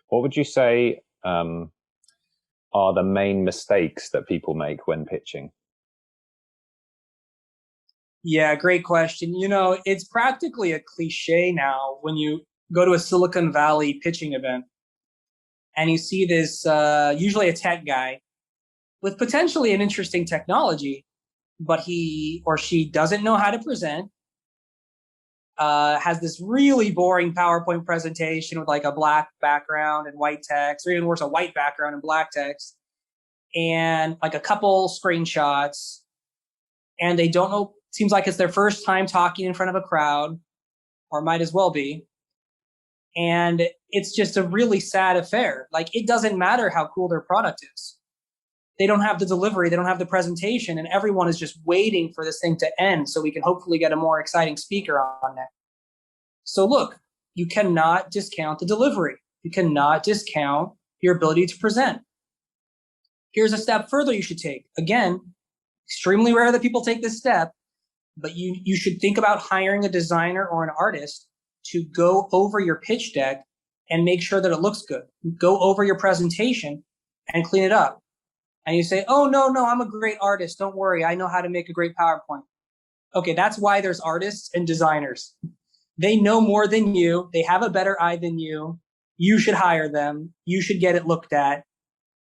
What would you say are the main mistakes that people make when pitching? Yeah, great question. It's practically a cliche now when you go to a Silicon Valley pitching event and you see this, usually a tech guy with potentially an interesting technology, but he or she doesn't know how to present, has this really boring PowerPoint presentation with like a black background and white text, or even worse, a white background and black text, and like a couple screenshots, and they don't know. Seems like it's their first time talking in front of a crowd, or might as well be. And it's just a really sad affair. Like, it doesn't matter how cool their product is. They don't have the delivery, they don't have the presentation, and everyone is just waiting for this thing to end so we can hopefully get a more exciting speaker on next. So look, you cannot discount the delivery. You cannot discount your ability to present. Here's a step further you should take. Again, extremely rare that people take this step, but you should think about hiring a designer or an artist to go over your pitch deck and make sure that it looks good. Go over your presentation and clean it up. And you say, oh, no, I'm a great artist. Don't worry. I know how to make a great PowerPoint. Okay, that's why there's artists and designers. They know more than you. They have a better eye than you. You should hire them. You should get it looked at.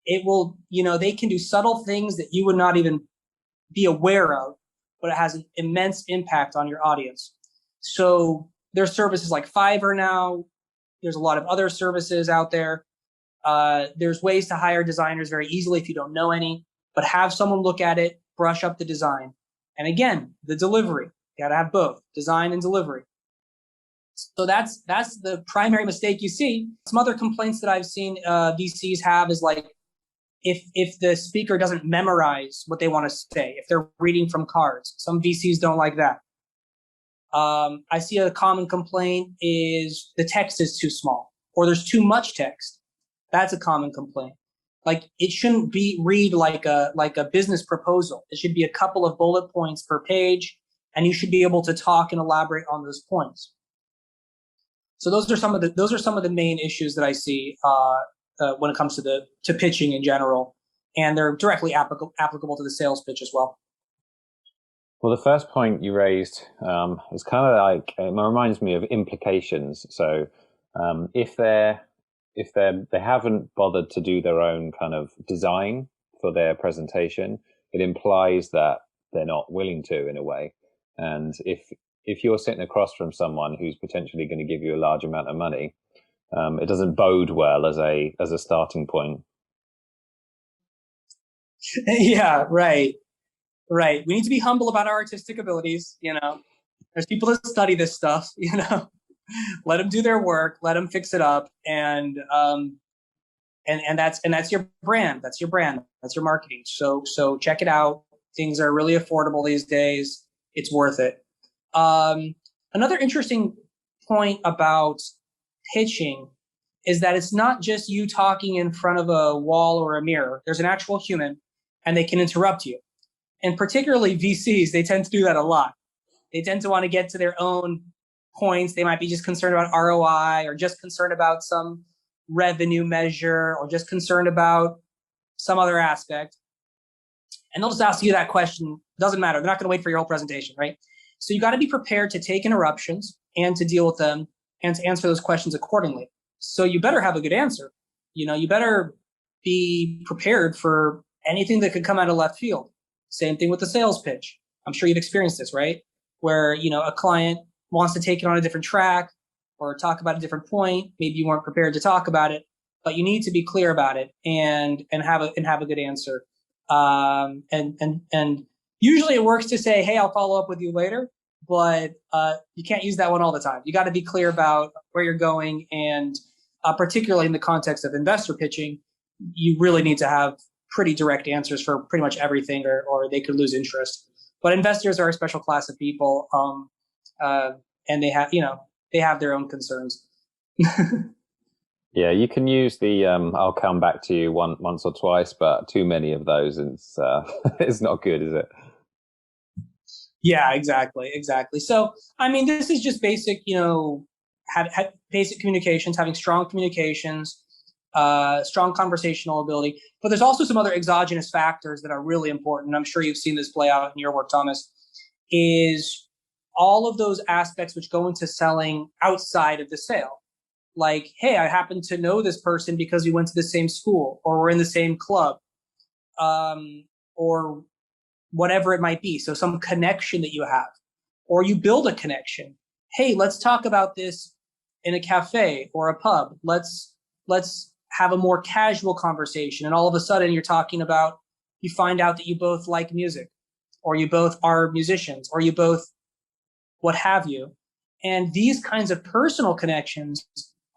It will, they can do subtle things that you would not even be aware of, but it has an immense impact on your audience. So there's services like Fiverr now. There's a lot of other services out there. There's ways to hire designers very easily if you don't know any, but have someone look at it, brush up the design. And again, the delivery. You got to have both design and delivery. So that's the primary mistake you see. Some other complaints that I've seen VCs have is like, if the speaker doesn't memorize what they want to say, if they're reading from cards, some VCs don't like that. I see a common complaint is the text is too small or there's too much text. That's a common complaint. Like, it shouldn't read like a business proposal. It should be a couple of bullet points per page, and you should be able to talk and elaborate on those points. So those are some of the main issues that I see when it comes to pitching in general, and they're directly applicable to the sales pitch as well. Well, the first point you raised is kind of like, it reminds me of implications. So if they haven't bothered to do their own kind of design for their presentation, it implies that they're not willing to, in a way. And if you're sitting across from someone who's potentially going to give you a large amount of money, it doesn't bode well as a starting point. Yeah, right. We need to be humble about our artistic abilities. There's people that study this stuff. Let them do their work, let them fix it up, and that's your brand. That's your brand. That's your marketing. So check it out. Things are really affordable these days. It's worth it. Another interesting point about pitching is that it's not just you talking in front of a wall or a mirror. There's an actual human, and they can interrupt you. And particularly VCs, they tend to do that a lot. They tend to want to get to their own points. They might be just concerned about ROI, or just concerned about some revenue measure, or just concerned about some other aspect. And they'll just ask you that question. Doesn't matter. They're not going to wait for your whole presentation, right? So you got to be prepared to take interruptions and to deal with them and to answer those questions accordingly. So you better have a good answer. You better be prepared for anything that could come out of left field. Same thing with the sales pitch. I'm sure you've experienced this, right? Where, a client wants to take it on a different track or talk about a different point. Maybe you weren't prepared to talk about it, but you need to be clear about it and have a good answer. And usually it works to say, hey, I'll follow up with you later, but you can't use that one all the time. You got to be clear about where you're going, and particularly in the context of investor pitching, you really need to have pretty direct answers for pretty much everything, or they could lose interest. But investors are a special class of people, and they have their own concerns. Yeah, you can use the I'll come back to you once or twice, but too many of those, and it's not good, is it? Yeah, exactly. So, this is just basic, have basic communications, having strong communications, strong conversational ability. But there's also some other exogenous factors that are really important. I'm sure you've seen this play out in your work, Thomas, is all of those aspects which go into selling outside of the sale. Like, hey, I happen to know this person because we went to the same school or we're in the same club, or whatever it might be. So some connection that you have, or you build a connection. Hey, let's talk about this in a cafe or a pub. Let's have a more casual conversation. And all of a sudden you find out that you both like music, or you both are musicians, or you both what have you. And these kinds of personal connections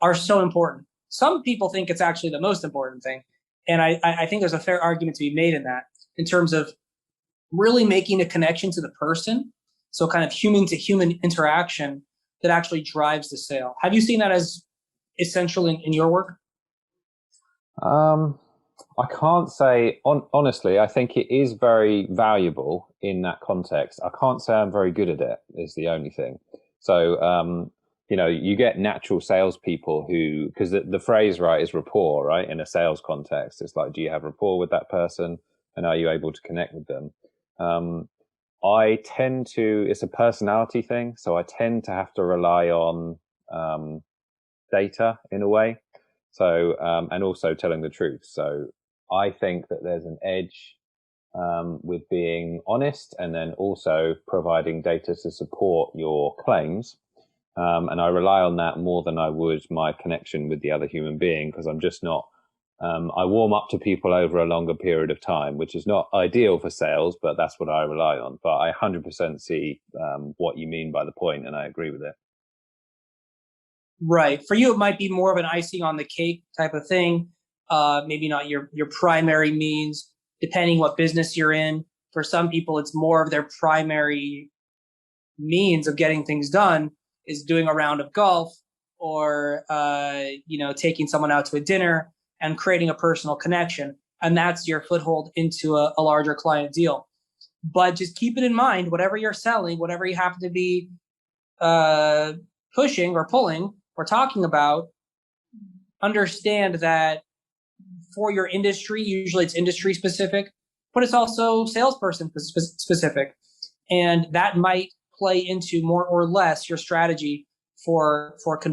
are so important. Some people think it's actually the most important thing. And I think there's a fair argument to be made in that, in terms of really making a connection to the person. So kind of human to human interaction that actually drives the sale. Have you seen that as essential in your work? I can't say honestly. I think it is very valuable in that context. I can't say I'm very good at it. Is the only thing. So, you get natural salespeople who, because the phrase, right, is rapport, right? In a sales context, it's like, do you have rapport with that person, and are you able to connect with them? I tend to. It's a personality thing, so I tend to have to rely on data in a way. So, and also telling the truth. So I think that there's an edge with being honest, and then also providing data to support your claims. And I rely on that more than I would my connection with the other human being, because I'm just not, I warm up to people over a longer period of time, which is not ideal for sales, but that's what I rely on. But I 100% see what you mean by the point, and I agree with it. Right. For you, it might be more of an icing on the cake type of thing. Maybe not your primary means, depending what business you're in. For some people, it's more of their primary means of getting things done is doing a round of golf, or taking someone out to a dinner and creating a personal connection. And that's your foothold into a larger client deal. But just keep it in mind, whatever you're selling, whatever you happen to be pushing or pulling or talking about, understand that for your industry, usually it's industry specific, but it's also salesperson specific. And that might play into more or less your strategy for